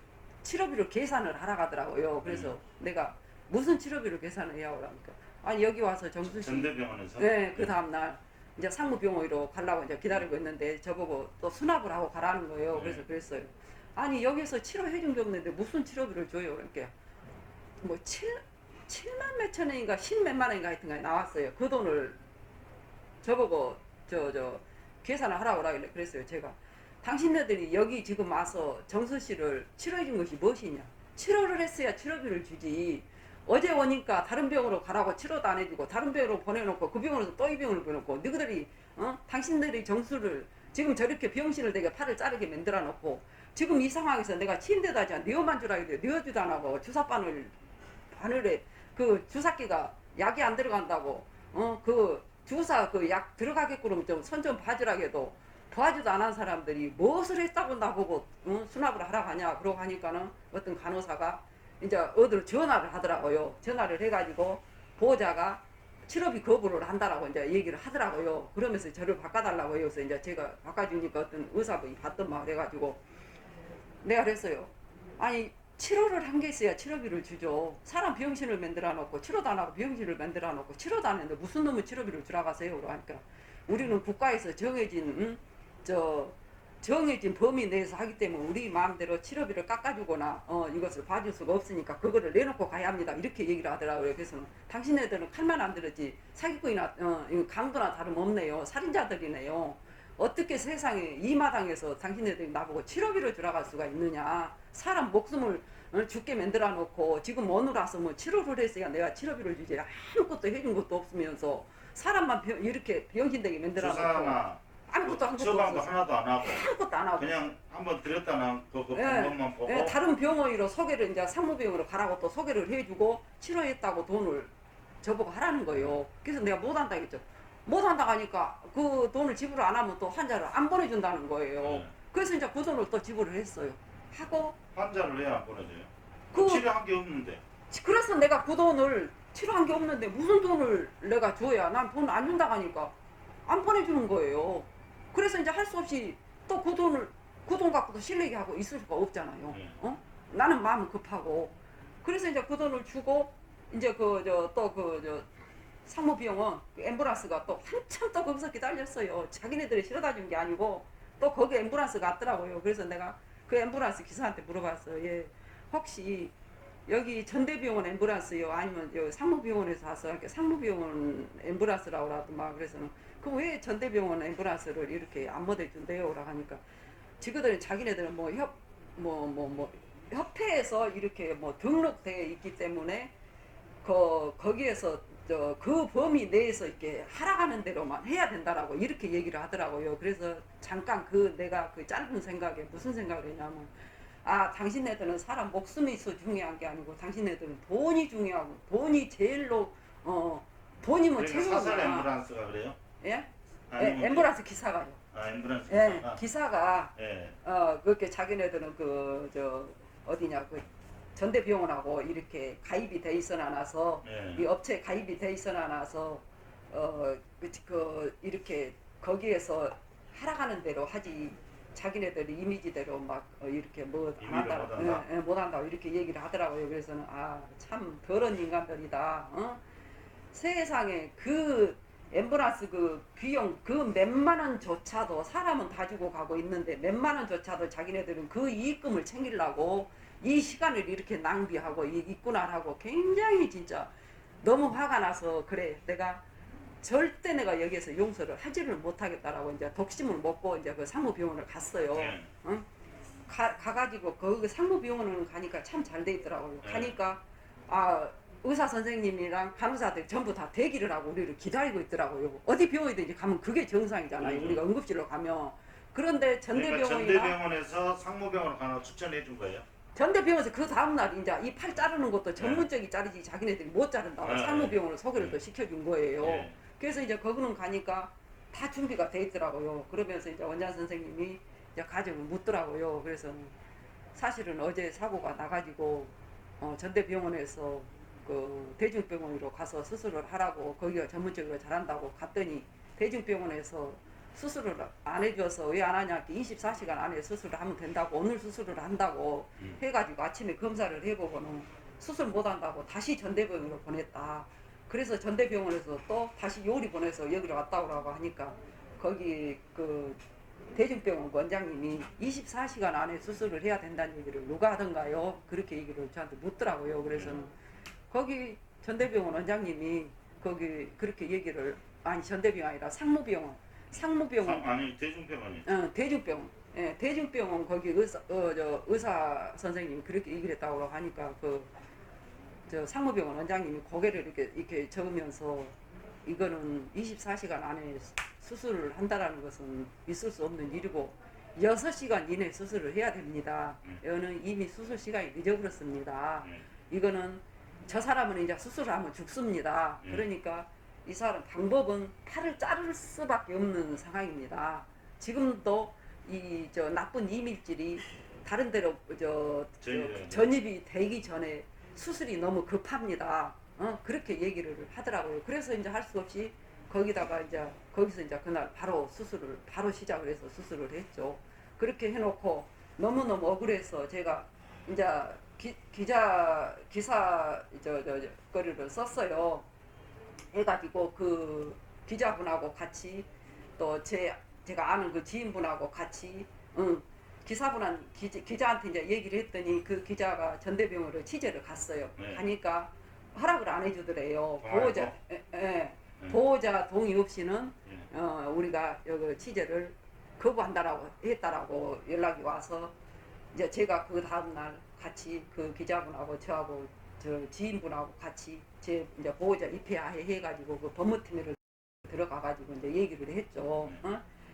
치료비를 계산을 하라 하더라고요. 그래서 내가 무슨 치료비를 계산을 해야 하니까 아니 여기 와서 정수씨 전대병원에서. 네, 그 다음날 이제 상무병원으로 가려고 이제 기다리고 있는데 저보고 또 수납을 하고 가라는 거예요. 그래서 그랬어요. 아니 여기서 치료해준 게 없는데 무슨 치료비를 줘요? 그러니까 뭐 7만 몇천 원인가 10몇만 원인가 하여튼 간에 나왔어요. 그 돈을 저보고 계산을 하라고 그랬어요. 제가 당신네들이 여기 지금 와서 정수 씨를 치료해준 것이 무엇이냐? 치료를 했어야 치료비를 주지. 어제 오니까 다른 병으로 가라고 치료도 안 해주고 다른 병으로 보내놓고 그 병원에서 또 이 병을 보내놓고 너희들이 당신들이 정수를 지금 저렇게 병신을 되게 팔을 자르게 만들어 놓고 지금 이 상황에서 내가 침대도 하지 않아 네어만 주라 해도 네어주도 안 하고 바늘에 그 주사기가 약이 안 들어간다고 그 주사 그 약 들어가게끔 좀 손 좀 봐주라 해도 도와주도 안 한 사람들이 무엇을 했다고 나보고 수납을 하라고 하냐 그러고 하니까는 어떤 간호사가 이제 어디로 전화를 하더라고요. 전화를 해가지고 보호자가 치료비 거부를 한다라고 이제 얘기를 하더라고요. 그러면서 저를 바꿔달라고 해서 이제 제가 바꿔주니까 어떤 의사분이 받던마 그래가지고 내가 그랬어요. 아니 치료를 한 게 있어야 치료비를 주죠. 사람 병신을 만들어 놓고 치료도 안 하고 병신을 만들어 놓고 치료도 안 했는데 무슨 놈의 치료비를 주라 가세요. 그러니까 우리는 국가에서 정해진 범위 내에서 하기 때문에 우리 마음대로 치료비를 깎아주거나 이것을 봐줄 수가 없으니까 그거를 내놓고 가야 합니다. 이렇게 얘기를 하더라고요. 그래서 당신네들은 칼만 안 들었지 사기꾼이나 강도나 다름없네요. 살인자들이네요. 어떻게 세상에 이 마당에서 당신네들이 나보고 치료비를 주라갈 수가 있느냐. 사람 목숨을 죽게 만들어 놓고 지금 오늘 와서 뭐 치료를 했어야 내가 치료비를 주지 아무것도 해준 것도 없으면서 사람만 이렇게 병신되게 만들어 놓고 주사나 아무것도 처방도 없어서 하나도 안 하고 아무것도 안 하고 그냥 한번 들였다 놔그 예, 방법만 보고 예, 다른 병원으로 소개를 이제 상무병원으로 가라고 또 소개를 해주고 치료했다고 돈을 저보고 하라는 거예요. 그래서 내가 못한다 했죠. 못한다 하니까 그 돈을 지불을 안 하면 또 환자를 안 보내준다는 거예요. 네. 그래서 이제 그 돈을 또 지불을 했어요. 하고 환자를 왜 안 보내줘요? 그- 치료한 게 없는데. 그래서 내가 그 돈을 치료한 게 없는데 무슨 돈을 내가 줘야 난 돈 안 준다 하니까 안 보내주는 거예요. 그래서 이제 할 수 없이 또 그 돈 갖고도 실례기 하고 있을 수가 없잖아요. 네. 나는 마음은 급하고 그래서 이제 그 돈을 주고 이제 상무병원 그 앰뷸런스가 또 한참 또 거기서 기다렸어요. 자기네들이 실어다 준 게 아니고 또 거기 앰뷸런스가 왔더라고요. 그래서 내가 그 앰뷸런스 기사한테 물어봤어요. 예, 혹시 여기 전대병원 앰뷸런스요? 아니면 여기 상무병원에서 왔어? 이렇게 상무병원 앰뷸런스라고 하더만. 그래서는 그럼 왜 전대병원 앰뷸런스를 이렇게 안 보내준대요? 라고 하니까 지그들은 자기네들은 협회에서 이렇게 뭐 등록되어 있기 때문에 거기에서 그 범위 내에서 이렇게 하라가는 대로만 해야 된다라고 이렇게 얘기를 하더라고요. 그래서 잠깐 내가 그 짧은 생각에 무슨 생각을 했냐면 당신네들은 사람 목숨이 중요한 게 아니고 당신네들은 돈이 중요하고 돈이 제일로 돈이면 그러니까 사설 최고구나. 앰뷸런스가 그래요? 예? 아니면 앰뷸런스 기사가요. 앰뷸런스 예, 기사가? 기사가 예. 그렇게 자기네들은 어디냐 전대병원하고 이렇게 가입이 돼 있어나 나서 예. 이 업체에 가입이 돼 있어나 나서 이렇게 거기에서 하라가는 대로 하지 자기네들이 이미지대로 막 이렇게 뭐 안 임의로 한다고 못한다. 못한다고 이렇게 얘기를 하더라고요. 그래서는 참 더러운 인간들이다. 세상에 그 앰뷸런스 그 비용 그 몇만 원조차도 사람은 다 주고 가고 있는데 몇만 원조차도 자기네들은 그 이익금을 챙기려고 이 시간을 이렇게 낭비하고 이 입군하라고 굉장히 진짜 너무 화가 나서 그래 내가 절대 내가 여기에서 용서를 하지를 못하겠다라고 이제 독심을 먹고 이제 그 상무병원을 갔어요. 예. 응? 가가지고 그 상무병원을 가니까 참 잘 돼 있더라고요. 네. 가니까 의사 선생님이랑 간호사들 전부 다 대기를 하고 우리를 기다리고 있더라고요. 어디 병원이든지 가면 그게 정상이잖아요. 그렇죠. 우리가 응급실로 가면. 그런데 그러니까 전대병원이나 전대병원에서 상무병원으로 가라고 추천해 준 거예요? 전대병원에서 그 다음날 이제 이 팔 자르는 것도 전문적이 자르지 자기네들이 못 자른다고 네. 상무병원을 소개를 네. 또 시켜준 거예요. 예. 그래서 이제 거기는 가니까 다 준비가 돼 있더라고요. 그러면서 이제 원장 선생님이 이제 가정을 묻더라고요. 그래서 사실은 어제 사고가 나가지고 전대병원에서 그 대중병원으로 가서 수술을 하라고 거기가 전문적으로 잘한다고 갔더니 대중병원에서 수술을 안 해줘서 왜 안 하냐 24시간 안에 수술을 하면 된다고 오늘 수술을 한다고 해가지고 아침에 검사를 해보고는 수술 못 한다고 다시 전대병원으로 보냈다. 그래서 전대병원에서 또 다시 요리 보내서 여기로 왔다 오라고 하니까 거기 그 대중병원 원장님이 24시간 안에 수술을 해야 된다는 얘기를 누가 하던가요? 그렇게 얘기를 저한테 묻더라고요. 그래서는 거기 전대병원 원장님이 거기 그렇게 얘기를 아니 전대병원 아니라 상무병원 아니 대중병원이. 대중병원 대중병원 거기 의사 선생님이 그렇게 얘기를 했다고 하니까 저 상무병원 원장님이 고개를 이렇게 적으면서 이거는 24시간 안에 수술을 한다라는 것은 있을 수 없는 일이고 6시간 이내 수술을 해야 됩니다. 이거는 이미 수술 시간이 늦어버렸습니다. 이거는 저 사람은 이제 수술을 하면 죽습니다. 그러니까 이 사람 방법은 팔을 자를 수밖에 없는 상황입니다. 지금도 이 저 나쁜 이밀질이 다른 데로 전입이 되기 전에 수술이 너무 급합니다. 그렇게 얘기를 하더라고요. 그래서 이제 할 수 없이 거기서 이제 그날 바로 시작을 해서 수술을 했죠. 그렇게 해놓고 너무너무 억울해서 제가 이제 기사 거리를 썼어요. 해가지고 그 기자분하고 같이 또 제가 아는 그 지인분하고 같이 기자한테 이제 얘기를 했더니 그 기자가 전대병원으로 취재를 갔어요. 가니까 허락을 안 해주더래요. 보호자 동의 없이는 우리가 여기 취재를 거부한다라고 했다라고 연락이 와서 이제 제가 그 다음날 같이 그 기자분하고 저하고 저 지인분하고 같이 제 이제 보호자 입회하에 해가지고 그 법무팀에 들어가가지고 이제 얘기를 했죠.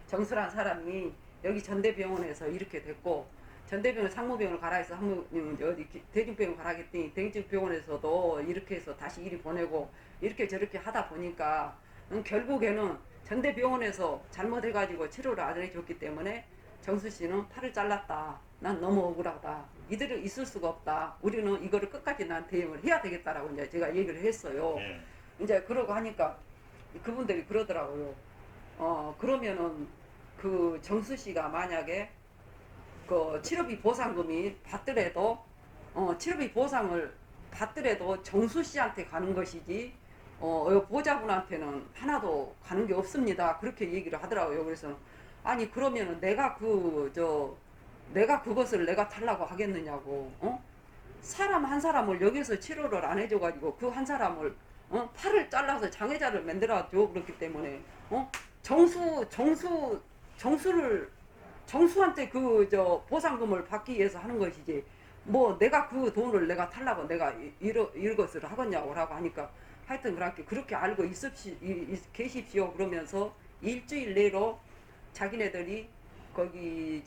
정수란 사람이 여기 전대병원에서 이렇게 됐고 전대병원 상무병원을 가라 해서 어디 대중병원 가라 했더니 대중병원에서도 이렇게 해서 다시 이리 보내고 이렇게 저렇게 하다 보니까 결국에는 전대병원에서 잘못해가지고 치료를 안 해줬기 때문에 정수 씨는 팔을 잘랐다. 난 너무 억울하다. 이들은 있을 수가 없다. 우리는 이거를 끝까지 난 대응을 해야 되겠다라고 이제 제가 얘기를 했어요. 이제 그러고 하니까 그분들이 그러더라고요. 그러면은 그 정수 씨가 만약에 그 치료비 보상금이 받더라도 치료비 보상을 받더라도 정수 씨한테 가는 것이지 보호자분한테는 하나도 가는 게 없습니다. 그렇게 얘기를 하더라고요. 그래서 아니 그러면은 내가 그것을 내가 달라고 하겠느냐고. 사람 한 사람을 여기서 치료를 안 해줘가지고 그 한 사람을 팔을 잘라서 장애자를 만들어줘. 그렇기 때문에 정수한테 보상금을 받기 위해서 하는 것이지 뭐 내가 그 돈을 내가 달라고 내가 이것을 하겠냐고 라고 하니까 하여튼 그렇게 알고 계십시오. 그러면서 일주일 내로 자기네들이 거기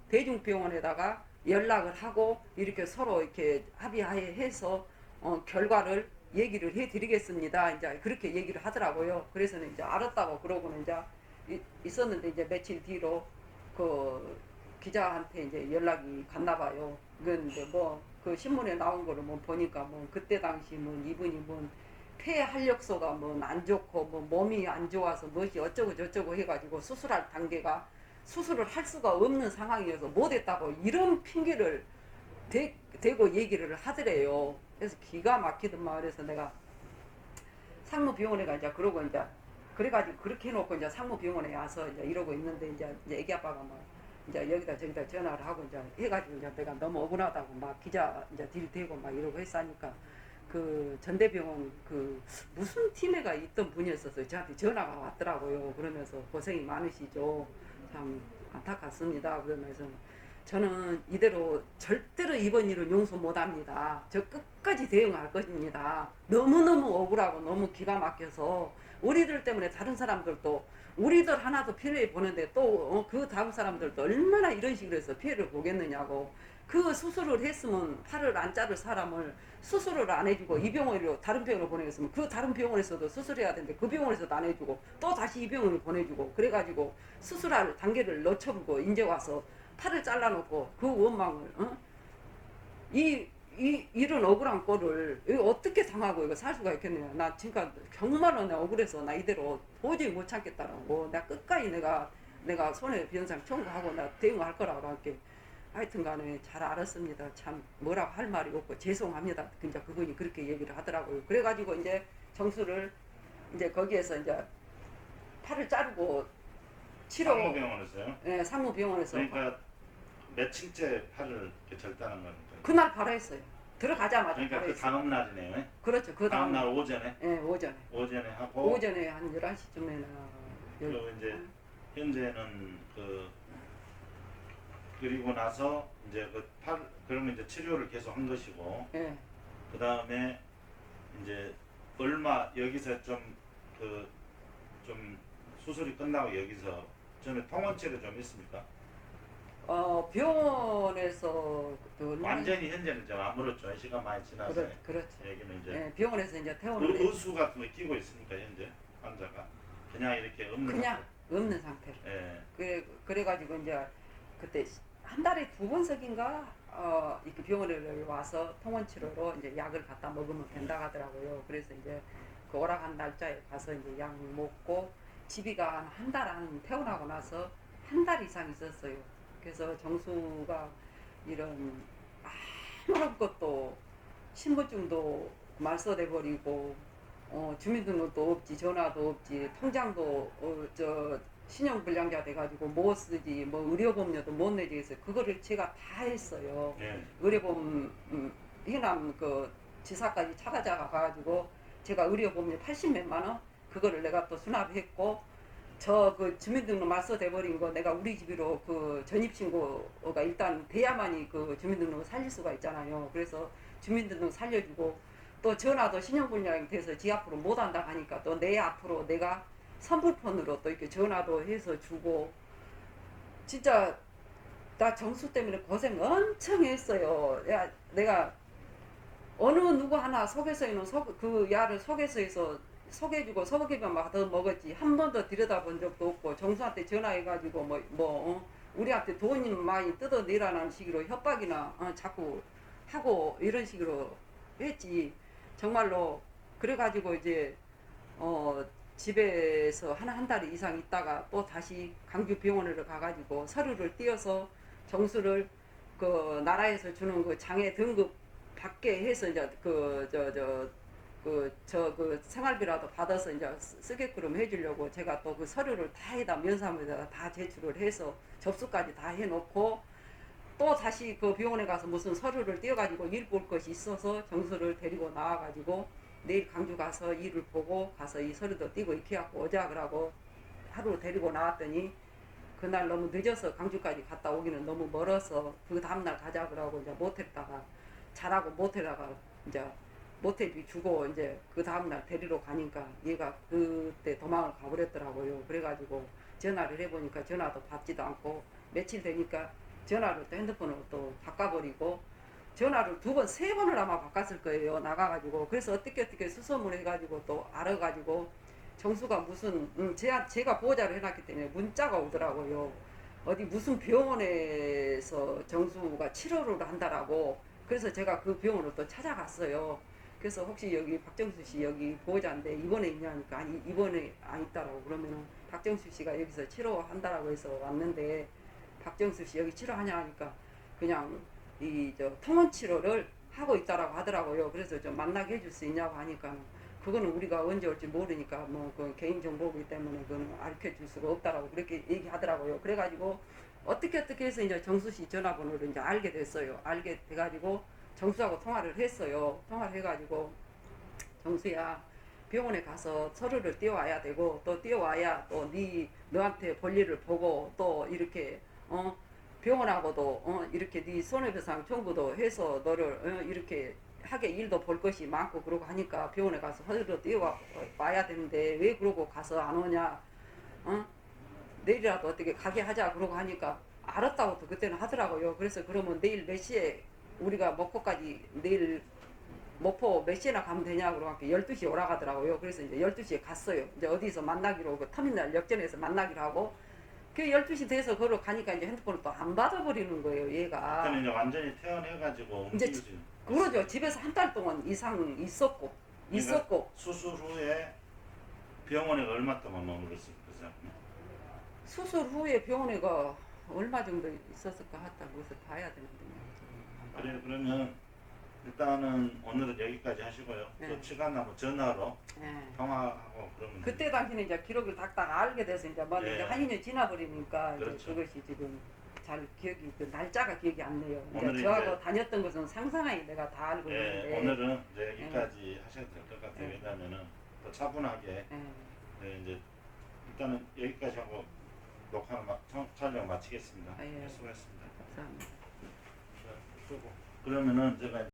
대중병원에다가 연락을 하고 이렇게 서로 이렇게 합의해서 결과를 얘기를 해드리겠습니다. 이제 그렇게 얘기를 하더라고요. 그래서는 이제 알았다고 그러고는 이제 있었는데 이제 며칠 뒤로 그 기자한테 이제 연락이 갔나 봐요. 그런데 뭐 그 신문에 나온 거를 뭐 보니까 뭐 그때 당시 뭐 이분이 뭐 폐 활력소가 뭐 안 좋고 뭐 몸이 안 좋아서 뭐지 어쩌고 저쩌고 해가지고 수술을 할 수가 없는 상황이어서 못했다고 이런 핑계를 대고 얘기를 하더래요. 그래서 기가 막히더만. 그래서 내가 상무병원에 가 이제 그러고 이제 그래가지고 그렇게 해놓고 이제 상무병원에 와서 이제 이러고 있는데 이제 애기 아빠가 막 이제 여기다 저기다 전화를 하고 이제 해가지고 이제 내가 너무 억울하다고 막 기자 이제 들이대고 막 이러고 했으니까 그 전대병원 그 무슨 팀에가 있던 분이었어서 저한테 전화가 왔더라고요. 그러면서 고생이 많으시죠. 참 안타깝습니다. 그러면서 저는 이대로 절대로 이번 일은 용서 못합니다. 저 끝까지 대응할 것입니다. 너무너무 억울하고 너무 기가 막혀서 우리들 때문에 다른 사람들도 우리들 하나도 피해를 보는데 또 그 다음 사람들도 얼마나 이런 식으로 해서 피해를 보겠느냐고. 그 수술을 했으면 팔을 안 자를 사람을 수술을 안 해주고 이 병원으로 다른 병원으로 보내겠으면 그 다른 병원에서도 수술해야 되는데 그 병원에서도 안 해주고 또 다시 이 병원으로 보내주고 그래가지고 수술할 단계를 놓쳐보고 이제 와서 팔을 잘라놓고 그 원망을 이런 억울한 꼴을 이거 어떻게 당하고 이거 살 수가 있겠네요. 나 지금까지 정말로 내 억울해서 나 이대로 도저히 못 참겠다라고 내가 끝까지 내가 손해배상금 청구하고 나 대응할 거라고 할게. 하여튼 간에 잘 알았습니다. 참 뭐라고 할 말이 없고 죄송합니다. 진짜 그분이 그렇게 얘기를 하더라고요. 그래가지고 이제 정수를 이제 거기에서 이제 팔을 자르고 치료 상무병원에서요? 예, 상무병원에서 그러니까 며칠째 팔을 이렇게 절단한 겁니까? 그날 바로 했어요. 들어가자마자 그러니까 바로 그 했어요. 다음 날이네요. 그렇죠. 그 다음 다음 날 오전에 예, 오전에. 오전에 하고 오전에 한 11시쯤에나 그리고 이제 현재는 그리고 나서 이제 그러면 이제 치료를 계속 한 것이고 예. 그 다음에 이제 얼마 여기서 좀 수술이 끝나고 여기서 전에 통원치료 좀 있습니까? 병원에서 완전히 현재는 좀 아무렇죠. 시간 많이 지나서 그렇죠. 얘기는 이제 예, 병원에서 이제 퇴원을 의수 같은 거 끼고 있으니까 현재 환자가 그냥 이렇게 없는 그냥 상태. 없는 상태로. 예. 그래가지고 이제 그때 한 달에 2번씩인가 이렇게 병원에 와서 통원치료로 이제 약을 갖다 먹으면 된다 하더라고요. 그래서 이제 그 오락한 날짜에 가서 이제 약 먹고 집이가 한 달 안 퇴원하고 나서 한 달 이상 있었어요. 그래서 정수가 이런 아무런 것도 신분증도 말소돼 버리고 주민등록도 없지, 전화도 없지, 통장도 신용불량자 돼가지고 못 쓰지, 뭐 의료보험료도 못 내지 해서 그거를 제가 다 했어요. 예. 의료보험 해남 그 지사까지 찾아가가지고 제가 의료보험료 80몇만 원 그거를 내가 또 수납했고 저 그 주민등록 말소돼 버린 거 내가 우리 집으로 그 전입신고가 일단 돼야만이 그 주민등록을 살릴 수가 있잖아요. 그래서 주민등록 살려주고 또 전화도 신용불량이 돼서 지 앞으로 못 한다 하니까 또 내 앞으로 내가 선불폰으로 또 이렇게 전화도 해서 주고 진짜 나 정수 때문에 고생 엄청 했어요. 야, 내가 어느 누구 하나 속에서는 그 야를 속에서에서 소개해주고 소개비만 받아 먹었지 한 번도 들여다본 적도 없고 정수한테 전화해가지고 우리한테 돈 많이 뜯어내라는 식으로 협박이나 자꾸 하고 이런 식으로 했지. 정말로 그래가지고 이제 집에서 한 달 이상 있다가 또 다시 강주 병원으로 가가지고 서류를 띄어서 정수를 그 나라에서 주는 그 장애 등급 받게 해서 이제 그 생활비라도 받아서 이제 쓰게끔 해주려고 제가 또 그 서류를 다 해다 면사무에다가 다 제출을 해서 접수까지 다 해놓고 또 다시 그 병원에 가서 무슨 서류를 띄어가지고 일 볼 것이 있어서 정수를 데리고 나와가지고 내일 강주 가서 일을 보고 가서 이 서류도 띄고 이렇게 갖고 오자 그러고 하루 데리고 나왔더니 그날 너무 늦어서 강주까지 갔다 오기는 너무 멀어서 그 다음날 가자 그러고 이제 모텔다가 잘하고 모텔다가 이제 모텔비 주고 이제 그 다음날 데리러 가니까 얘가 그때 도망을 가버렸더라고요. 그래가지고 전화를 해보니까 전화도 받지도 않고 며칠 되니까 전화를 또 핸드폰으로 또 바꿔버리고 전화를 2번, 3번을 아마 바꿨을 거예요. 나가가지고 그래서 어떻게 수소문 해가지고 또 알아가지고 정수가 무슨 제가 보호자를 해놨기 때문에 문자가 오더라고요. 어디 무슨 병원에서 정수가 치료를 한다라고. 그래서 제가 그 병원을 또 찾아갔어요. 그래서 혹시 여기 박정수 씨 여기 보호자인데 입원해 있냐니까 아니 입원에 안 있다라고. 그러면은 박정수 씨가 여기서 치료한다라고 해서 왔는데 박정수 씨 여기 치료하냐 하니까 그냥 통원 치료를 하고 있다라고 하더라고요. 그래서 좀 만나게 해줄 수 있냐고 하니까 그거는 우리가 언제 올지 모르니까 뭐 그 개인 정보이기 때문에 그건 알려 줄 수가 없다라고 그렇게 얘기하더라고요. 그래가지고 어떻게 해서 이제 정수 씨 전화번호를 이제 알게 됐어요. 알게 돼가지고 정수하고 통화를 했어요. 통화를 해가지고 정수야 병원에 가서 서류를 띄워와야 되고 또 띄워와야 또 너한테 볼일을 보고 또 이렇게 병원하고도 이렇게 네 손해배상 청구도 해서 너를 이렇게 하게 일도 볼 것이 많고 그러고 하니까 병원에 가서 서류를 띄워와야 되는데 왜 그러고 가서 안 오냐 내일이라도 어떻게 가게 하자 그러고 하니까 알았다고 또 그때는 하더라고요. 그래서 그러면 내일 몇 시에 우리가 목포까지 내일 목포 몇 시에나 가면 되냐 그러고 12시에 오라 가더라고요. 그래서 이제 12시에 갔어요. 이제 어디서 만나기로 그 터미널 역전에서 만나기로 하고 그 12시 돼서 걸어가니까 이제 핸드폰을 또 안 받아버리는 거예요, 얘가. 그때는 이제 완전히 퇴원해가지고 이제 움직이지. 그러죠. 집에서 한 달 동안 이상 있었고, 수술 후에 병원에 얼마 동안 머물렀어요? 수술 후에 병원에가 얼마 정도 있었을까 하다 그것을 봐야 되는데. 그래 그러면 일단은 오늘은 여기까지 하시고요. 네. 또 시간 나면 전화로 예. 통화하고 그러면 그때 당시는 이제 기록을 딱딱 알게 돼서 이제 뭐 예. 이제 한 2년 지나버리니까 그렇죠. 이제 그것이 지금 잘 기억이 그 날짜가 기억이 안 나요. 오늘은 이제 저하고 이제- 다녔던 것은 상상하에 내가 다 알고 예, 있는데. 오늘은 이제 여기까지 하셔도 될 것 같아요. 예. 왜냐면은 더 차분하게 예. 네, 이제 일단은 여기까지 하고 녹화는 촬영 마치겠습니다. 예. 수고했습니다. 감사합니다. 그러면은 제가